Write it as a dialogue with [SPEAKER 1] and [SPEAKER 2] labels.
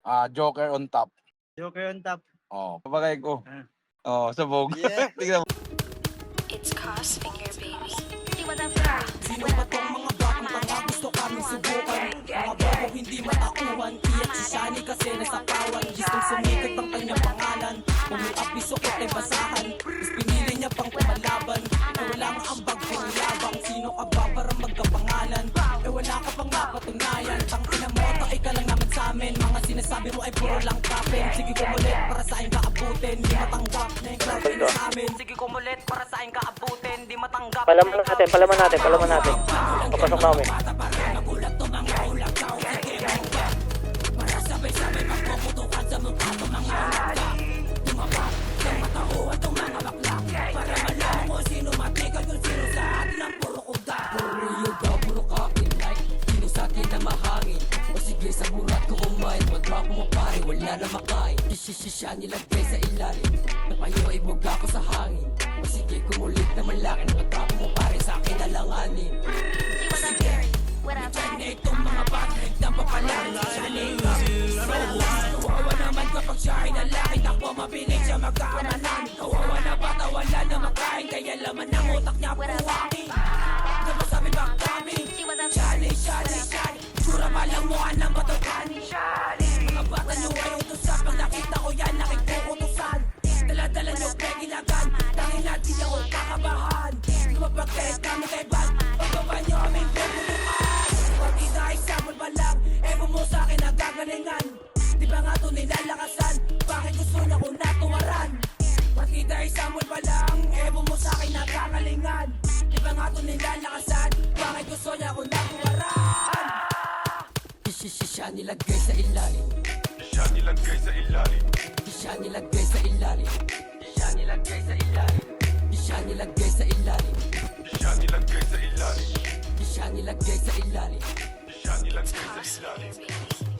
[SPEAKER 1] Joker on top.
[SPEAKER 2] Joker on top.
[SPEAKER 1] Oh, papagay ko.
[SPEAKER 2] Ah.
[SPEAKER 1] Oh, sabog.
[SPEAKER 3] Yeah.
[SPEAKER 1] Tingnan mo.
[SPEAKER 4] It's Cos Finger, baby.
[SPEAKER 5] Sino ba tong mga batang tanga gusto kaming subukan? Mga bobo hindi matauhan, tiyak si Shani kasi nasa kawan. Gustong sumikat ang kanyang pangalan, pumuap ni sukot ay basahan. Mas pinili niya pang kumalaban, eh wala nga ang bagong yabang. Sino ka ba para magkapangalan? Eh wala ka pang mapatunayan. Tangina mo, takay ka lang naman sa amin. Mga sinasabi mo ay puro lang kapin. Sige kumulit para sa aking kaabutin. Di matanggap na yung club na sa amin. Sige kumulit para sa aking kaabutin. Di matanggap.
[SPEAKER 6] Palaman natin. Papasok na kami.
[SPEAKER 5] Para sabay-sabay magpuputukan sa mukha ng mga tumaba, yung matauhan tong mga bakla. Para malaman mo sino matigal kung sino sa atin ang puro kuda. Puro yoga, puro copy like sino sa atin na mahangin. O sige sa burat ko kumain, mag-drop mo pare, wala na makain. Isisisya nilagay sa ilalim, napayo ay buga ko sa hangin. O sige kumulit na malaki, nakatrap mo pare sa akin alanganin. O sige, dyan na itong mga bagay na papalarin sa liga. Kawawa naman kapag siya ay lalaki, takbo mapiling siya magkaamanan. Kawawa na bata, wala na makain, kaya laman ng utak niya buwangin. Diba sabi ba kami? Shali, sura malang mukha ng batukan. Mga bata nyo ay utusan, pag nakita ko yan, nakikukutusan. Dala-dala nyo pegilagan, dahil natin ako kakabahan. Lumapagkait kami kay Bad, pagbaba nyo aming pagbunukan. Partida ay sample ba lang, ewan mo sa'kin nagagalingan. Di ba nga ito nilalakasan, bakit gusto niya kong natuwaran? Partida ay sample ba lang, ewan mo sa'kin nagagalingan. Di ba nga ito nilalakasan, bakit gusto niya kong natuwaran? Siya nilagay sa ilalim,
[SPEAKER 7] Siya nilagay sa ilalim.
[SPEAKER 5] siya nilagay sa ilalim, siya nilagay sa ilalim, siya nilagay sa ilalim,
[SPEAKER 7] Siya nilagay sa ilalim.
[SPEAKER 5] siya nilagay sa ilalim.
[SPEAKER 7] Siya nilagay sa ilalim.